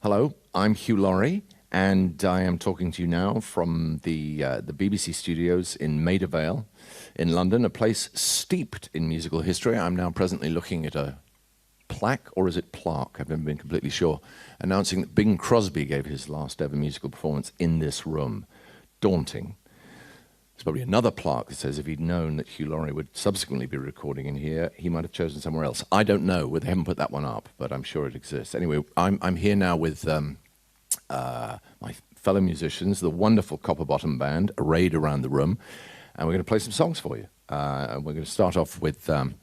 Hello, I'm Hugh Laurie, and I am talking to you now from the BBC studios in Maida Vale in London, a place steeped in musical history. I'm now presently looking at a plaque, or is it plaque? I've never been completely sure, announcing that Bing Crosby gave his last ever musical performance in this room. Daunting. There's probably another plaque that says if he'd known that Hugh Laurie would subsequently be recording in here, he might have chosen somewhere else. I don't know. They haven't put that one up, but I'm sure it exists. Anyway, I'm here now with my fellow musicians, the wonderful Copper Bottom Band, arrayed around the room, and we're going to play some songs for you. And we're going to start off with this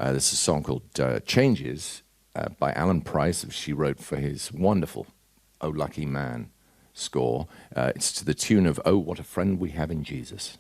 is a song called Changes by Alan Price, which she wrote for his wonderful Oh Lucky Man score. It's to the tune of Oh What a Friend We Have in Jesus.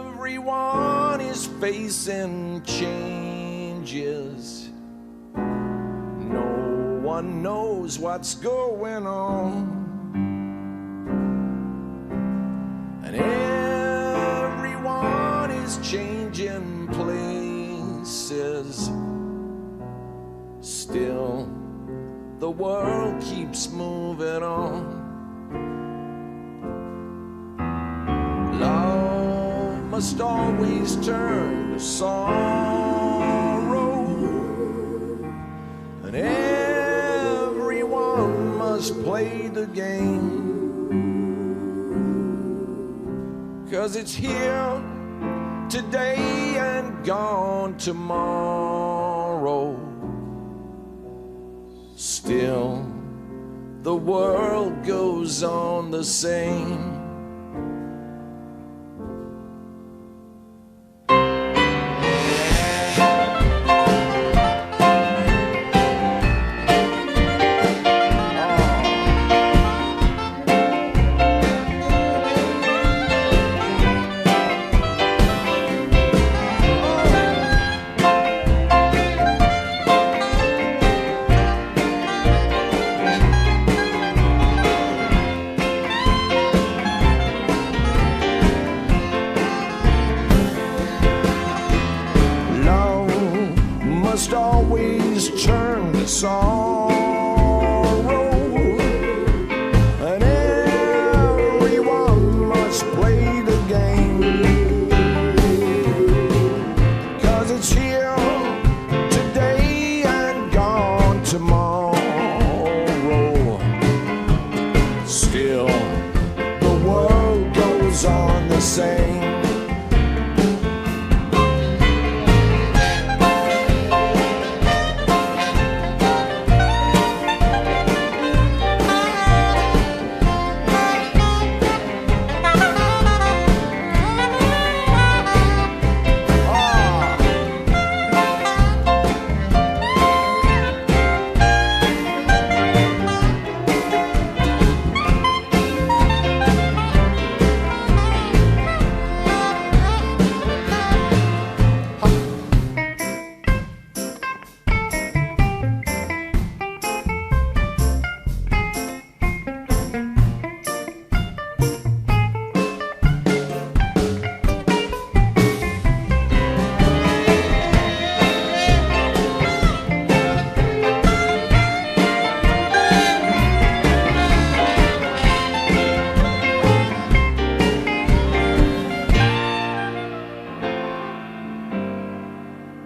Everyone is facing changes. No one knows what's going on, and everyone is changing places. Still, the world keeps moving on. Love must always turn to sorrow, and everyone must play the game, 'cause it's here today and gone tomorrow. Still, the world goes on the same. Must always turn to sorrow, and everyone must play the game, 'cause it's here today and gone tomorrow. Still, the world goes on the same.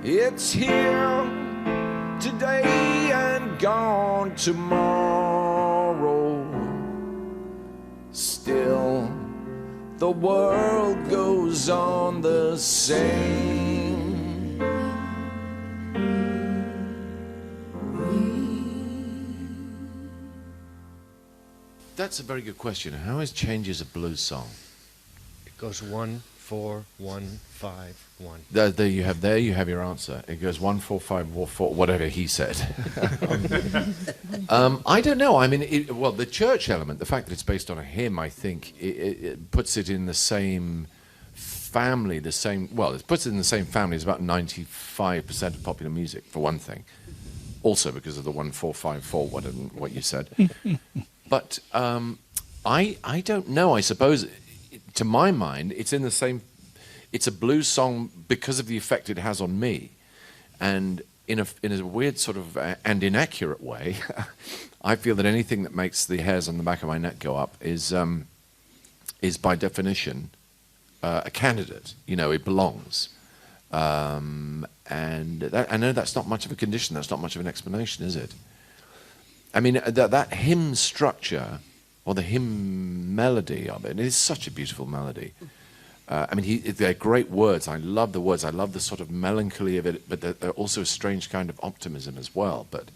It's here today and gone tomorrow. Still, the world goes on the same. That's a very good question. How is Changes a blues song? It goes 1, 4, 1, 5, 1. There you have your answer. It goes 1, 4, 5, 4, whatever he said. I don't know. I mean, the church element, the fact that it's based on a hymn, I think, it puts it in the same family, the same. Well, it puts it in the same family as about 95% of popular music, for one thing. Also because of the 1454, what you said. But I don't know. I suppose, to my mind, it's in the same. It's a blues song because of the effect it has on me, and in a weird sort of and inaccurate way, I feel that anything that makes the hairs on the back of my neck go up is by definition a candidate. You know, it belongs. And that, I know that's not much of a condition. That's not much of an explanation, is it? I mean, that hymn structure or the hymn melody of it is such a beautiful melody. I mean, they're great words. I love the words. I love the sort of melancholy of it, but they're also a strange kind of optimism as well. But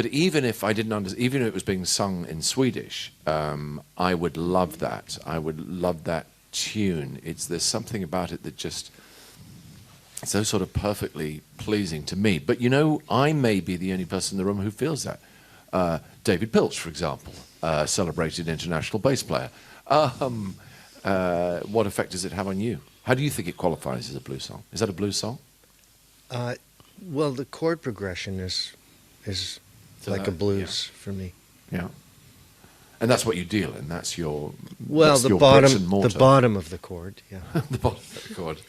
even if I didn't understand, even if it was being sung in Swedish, I would love that. I would love that tune. There's something about it that just, it's so sort of perfectly pleasing to me. But you know, I may be the only person in the room who feels that. David Pilch, for example, celebrated international bass player. What effect does it have on you? How do you think it qualifies as a blues song? Is that a blues song? Well, the chord progression is like a blues for me. Yeah. And that's what you deal in. That's your the bottom of the chord. Yeah. The bottom of the chord.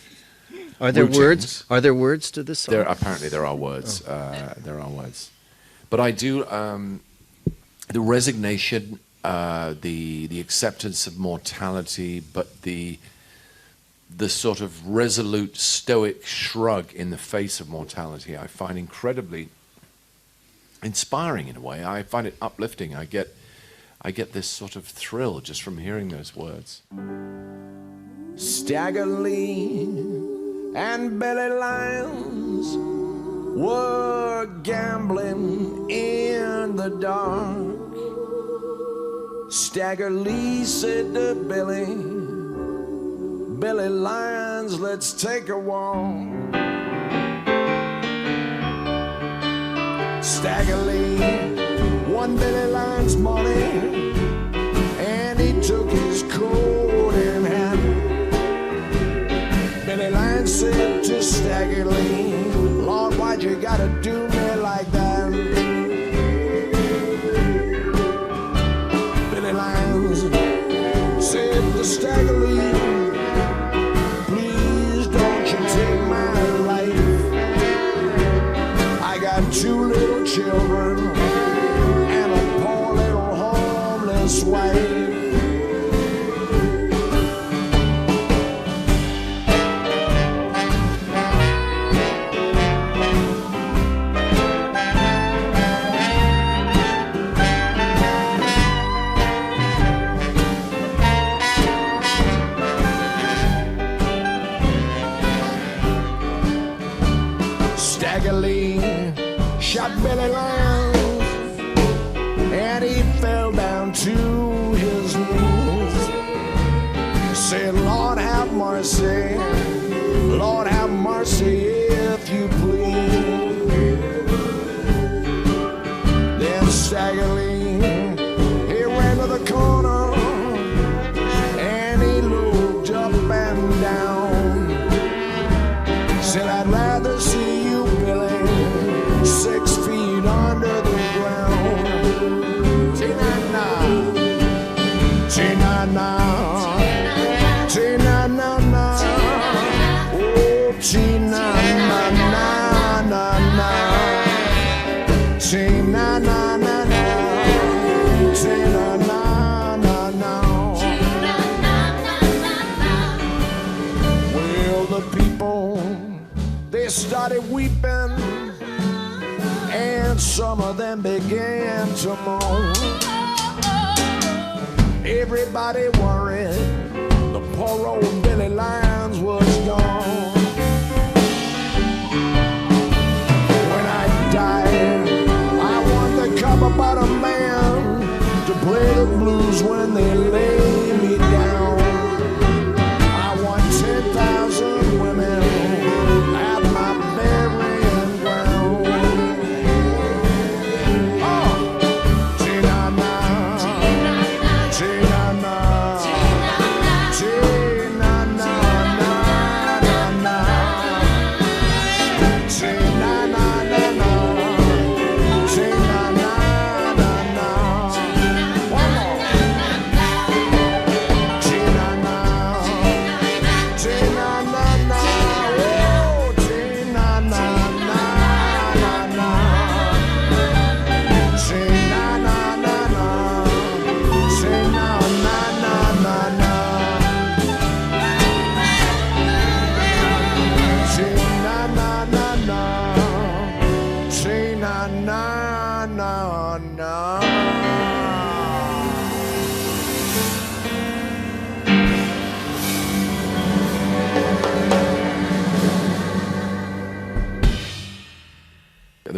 Are there Routines. words? Are there words to this song? Apparently there are words. Oh. There are words. But I do the resignation, the acceptance of mortality, but the sort of resolute stoic shrug in the face of mortality, I find incredibly inspiring in a way. I find it uplifting. I get this sort of thrill just from hearing those words. Stagger Lee and Billy Lyons were gambling in the dark. Stagger Lee said to Billy Lyons, let's take a walk. Stagger Lee won Billy Lyons' money, and he took his coat in hand. Billy Lyons said to Stagger Lee, Lord, why'd you gotta do me like that? Billy Lyons said to Stagger Lee, please don't you take my life. I got 2 little children and a poor little homeless wife. Stagger Lee shot Billy Lyons, and he fell down to his knees. Said, Lord have mercy, Lord have mercy if you please. Then Stagger Lee, he ran to the corner, and he looked up and down. Said, I'd rather see you, Billy, 6 feet under the ground. Tina-na, Tina-na, Tina-na-na, oh, Tina-na-na-na-na, Tina-na-na-na, Tina-na-na-na. Well, the people, they started weeping, and some of them began to moan. Everybody worried, the poor old Billy Lyons was gone. When I died, I want the cover bottom man to play the blues when they lay me down. I want 10,000 women at my burying ground. Oh, Tina-na, Tina-na, Tina-na,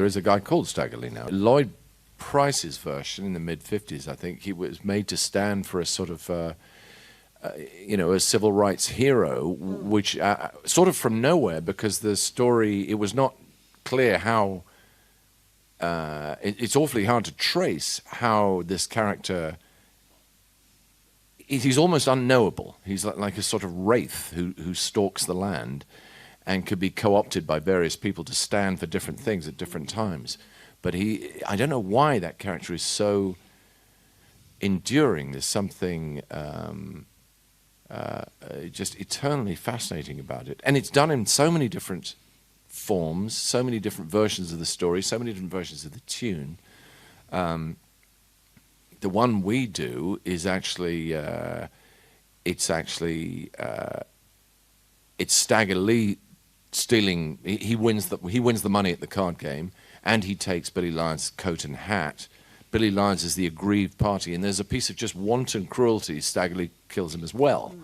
there is a guy called Staggerly now. Lloyd Price's version in the mid-50s, I think, he was made to stand for a sort of, a civil rights hero, which sort of from nowhere, because the story, it was not clear how, it's awfully hard to trace how this character, he's almost unknowable. He's like a sort of wraith who stalks the land and could be co-opted by various people to stand for different things at different times. But I don't know why that character is so enduring. There's something just eternally fascinating about it. And it's done in so many different forms, so many different versions of the story, so many different versions of the tune. The one we do is actually, it's Stagger Lee stealing. He wins the money at the card game, and he takes Billy Lyons' coat and hat. Billy Lyons is the aggrieved party, and there's a piece of just wanton cruelty. Stagger Lee kills him as well.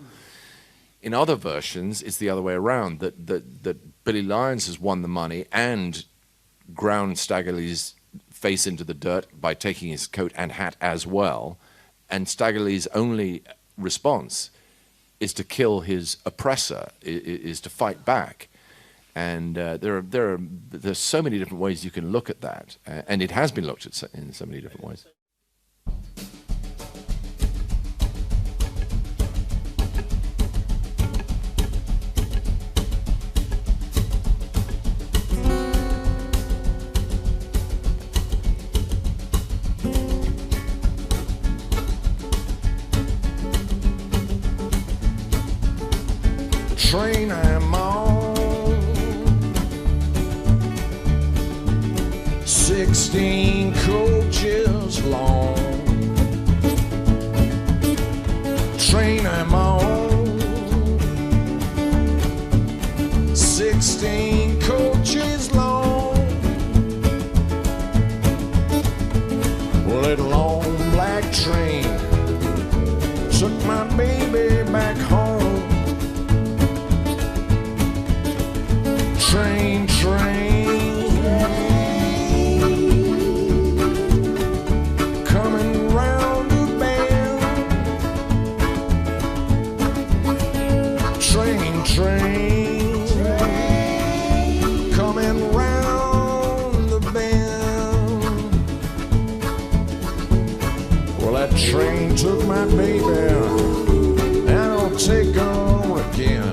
In other versions, it's the other way around, that Billy Lyons has won the money and ground Stagger Lee's face into the dirt by taking his coat and hat as well, and Stagger Lee's only response is to kill his oppressor, is to fight back. And there's so many different ways you can look at that, and it has been looked at in so many different ways. Train I'm on, 16 coaches long. Train I'm on, 16 coaches long. Well, that long black train took my baby back home. Train, coming round the bend. Train, coming round the bend. Well, that train took my baby, and I'll take her again.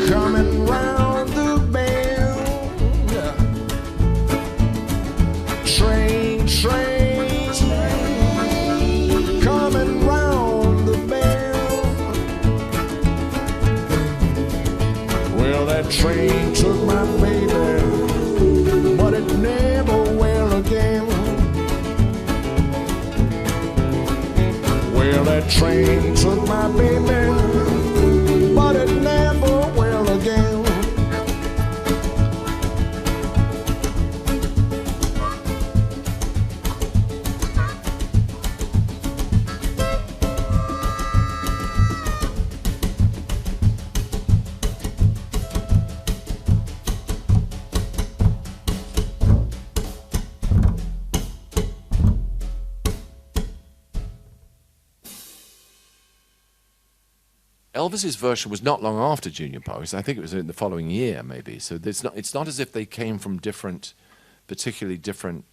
Coming round the bend. Train, coming round the bend. Well, that train took my baby, but it never will again. Well, that train took my baby, but it never will again. Elvis's version was not long after Junior Parks. I think it was in the following year, maybe. So it's not as if they came from particularly different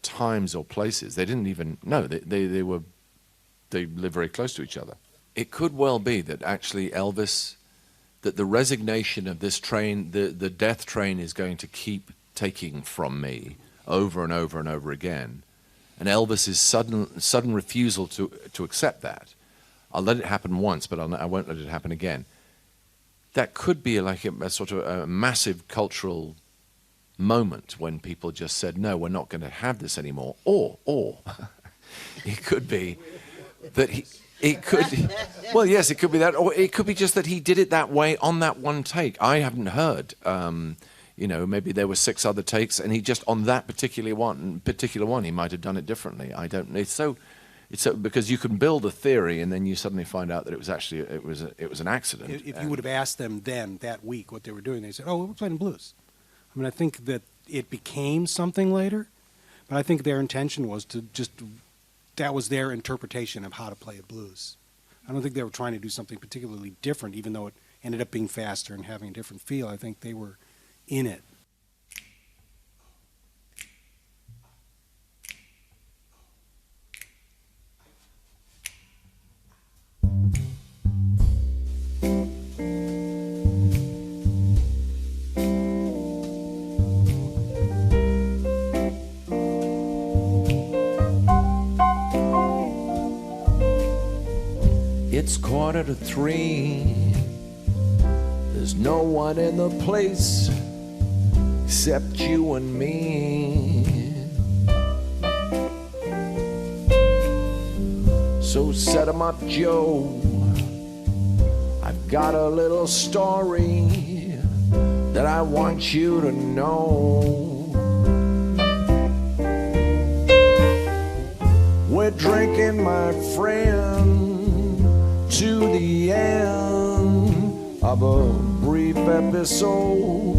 times or places. They didn't even they lived very close to each other. It could well be that actually Elvis, that the resignation of this train, the death train, is going to keep taking from me over and over and over again, and Elvis's sudden refusal to accept that. I'll let it happen once, but I won't let it happen again. That could be like a sort of a massive cultural moment when people just said, no, we're not going to have this anymore. Or it could be that well, yes, it could be that, or it could be just that he did it that way on that one take. I haven't heard, maybe there were 6 other takes, and he just, on that particular one, he might have done it differently. I don't know. It's so because you can build a theory and then you suddenly find out that it was an accident. If you would have asked them then that week what they were doing, they said, "Oh, we're playing blues." I mean, I think that it became something later, but I think their intention was to that was their interpretation of how to play a blues. I don't think they were trying to do something particularly different, even though it ended up being faster and having a different feel. I think they were in it. It's 2:45. There's no one in the place except you and me. So set 'em up, Joe. I've got a little story that I want you to know. We're drinking, my friend, to the end of a brief episode.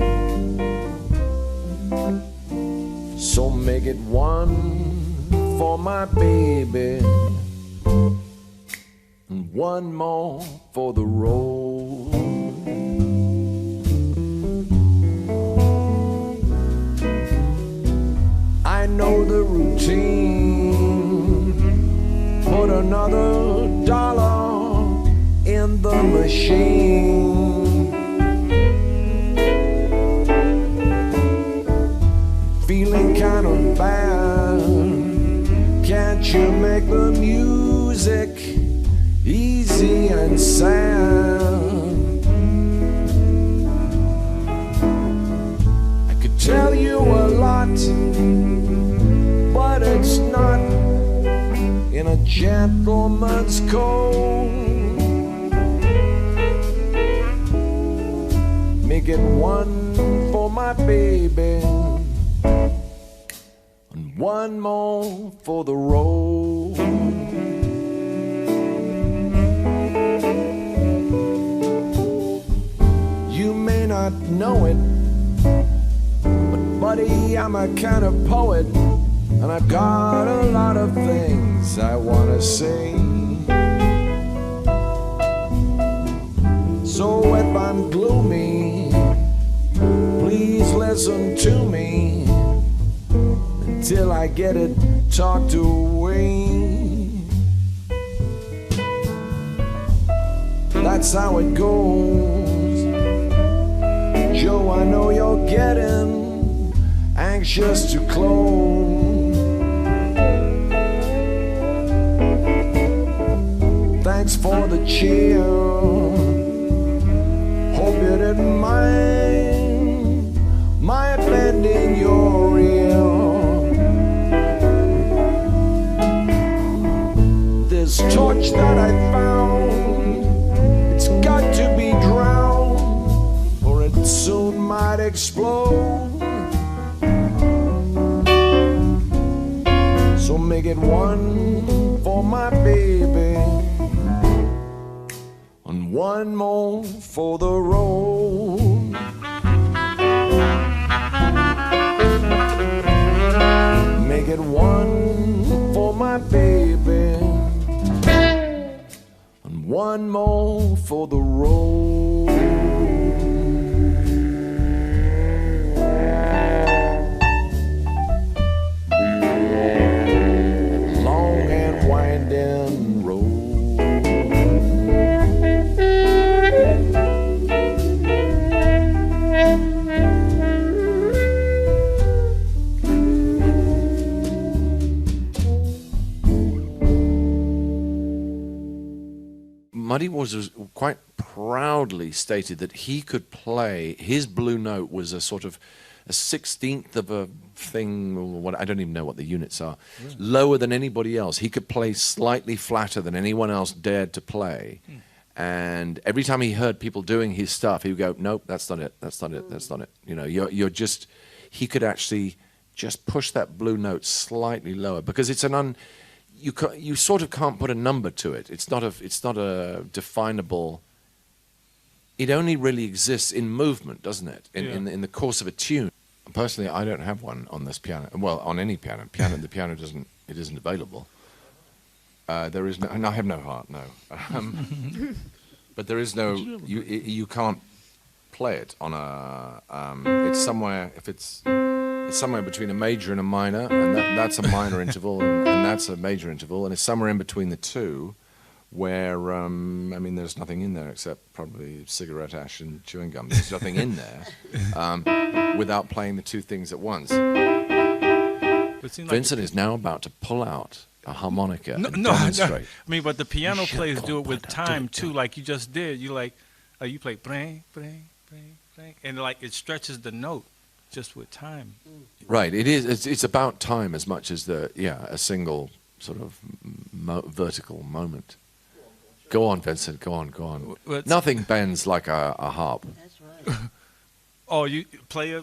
So make it one for my baby and one more for the road. I know the routine. Put another dollar in the machine. Feeling kind of bad. Can't you make the music easy and sad? I could tell you a lot, but it's not in a gentleman's code. Make it one for my baby and one more for the road. You may not know it, but buddy, I'm a kind of poet, and I've got a lot of things I want to say. So if I'm gloomy, please listen to me until I get it talked away. That's how it goes. Joe, I know you're getting anxious to close. Thanks for the cheer. Hope you didn't mind my bending your ear. This torch that I found, it's got to be drowned, or it soon might explode. So make it one for my baby and one more for the road. Make it one for my baby and one more for the road. Long and winding road. Muddy was quite proudly stated that he could play, his blue note was a sort of a 16th of a thing, or what, I don't even know what the units are, lower than anybody else. He could play slightly flatter than anyone else dared to play. And every time he heard people doing his stuff, he would go, nope, that's not it, that's not it, that's not it. You know, you're just, he could actually just push that blue note slightly lower, because it's an you sort of can't put a number to it. It's not a definable. It only really exists in movement, doesn't it? In the course of a tune. Personally, I don't have one on this piano. Well, on any piano. The piano isn't available. There is no. And I have no heart. No. But there is no. You can't play it on a. It's somewhere. If it's somewhere between a major and a minor, and that's a minor interval, and that's a major interval, and it's somewhere in between the two, where I mean, there's nothing in there except probably cigarette ash and chewing gum. There's nothing in there without playing the two things at once. Vincent is now about to pull out a harmonica and demonstrate. I mean, but the piano players do it with time too, like you just did. You you play bring, bring, bring, bring, and like it stretches the note. Just with time. Right, it is. It's about time as much as a single sort of vertical moment. Go on, Vincent. Go on. Nothing bends like a harp. That's right. Oh, you player.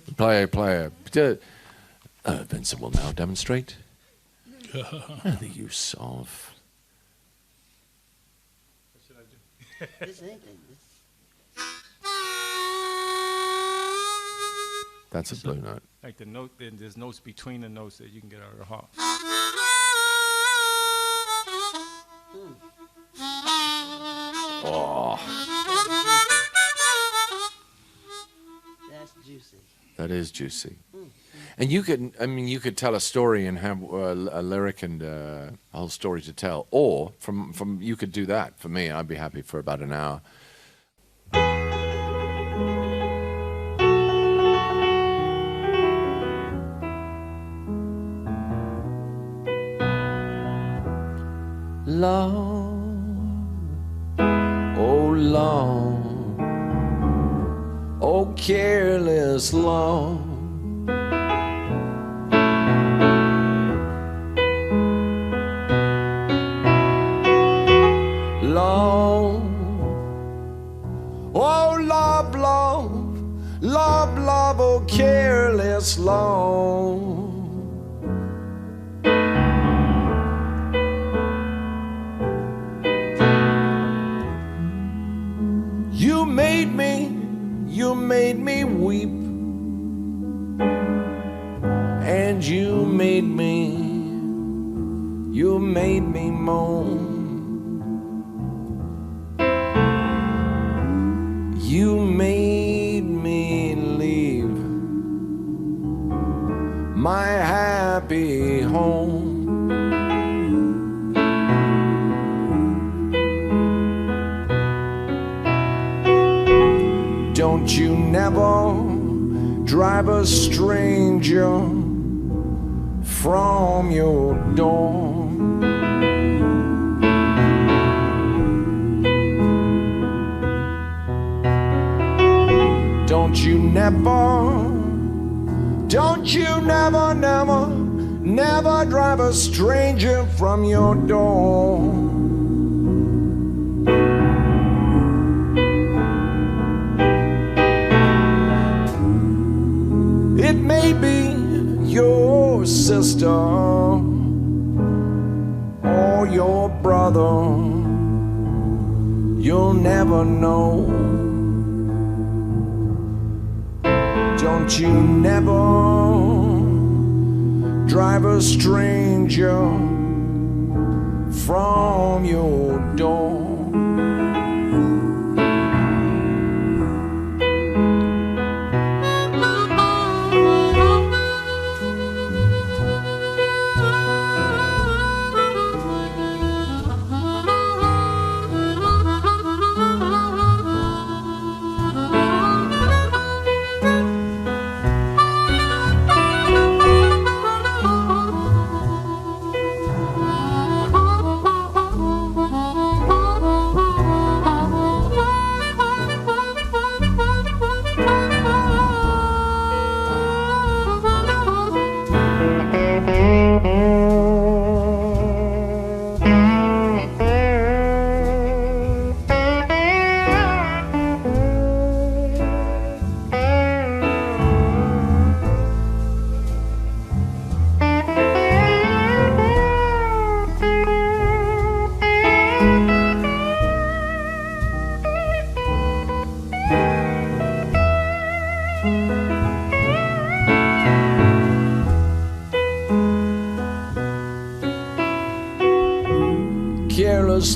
Vincent will now demonstrate the use of. What should I do? This ain't thing. That's a blue note. Like the note, then there's notes between the notes that you can get out of the harp. Oh, That's juicy. that is juicy. And you could tell a story and have a lyric and a whole story to tell, or from you could do that. For me, I'd be happy for about an hour. Long, oh long, oh careless long. Long, oh love, love, love, love, oh careless long. You made me weep, and you made me moan. You made me leave my happy home. Don't you never drive a stranger from your door. Don't you never drive a stranger from your door. It may be your sister or your brother. You'll never know. Don't you never drive a stranger from your door.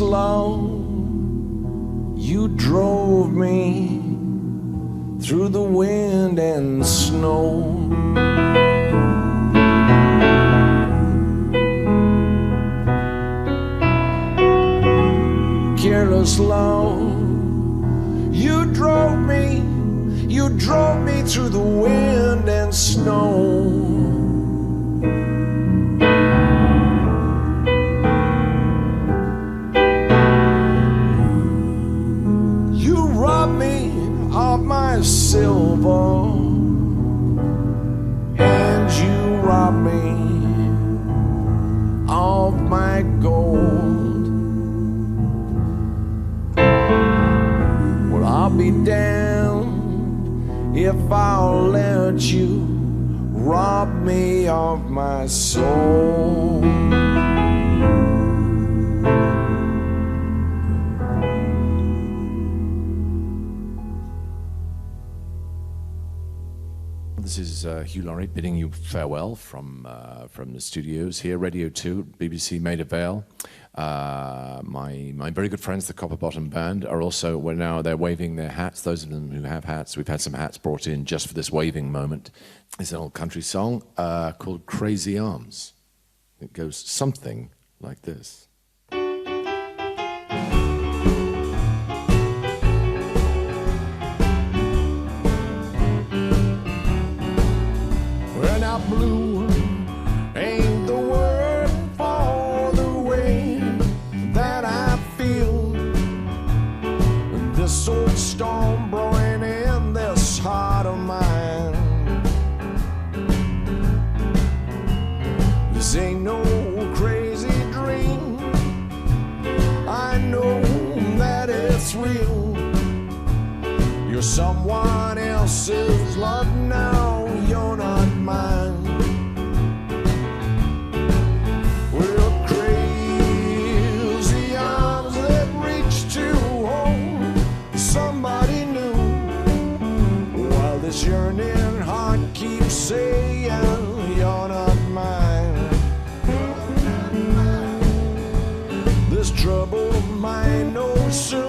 love, you drove me through the wind and snow. Careless love, you drove me through the wind and snow. You robbed me of my silver, and you robbed me of my gold. Well, I'll be damned if I'll let you rob me of my soul. This is Hugh, Laurie, bidding you farewell from the studios here, Radio 2, BBC Maida Vale. My very good friends, the Copper Bottom Band, are also, they're waving their hats. Those of them who have hats, we've had some hats brought in just for this waving moment. It's an old country song called Crazy Arms. It goes something like this. Well, now blue ain't the word for the way that I feel. This old storm brewing in this heart of mine. This ain't no crazy dream. I know that it's real. You're someone else's love now, you're not mine. Well, crazy arms that reach to hold somebody new, while this yearning heart keeps saying you're not mine. This trouble might know soon.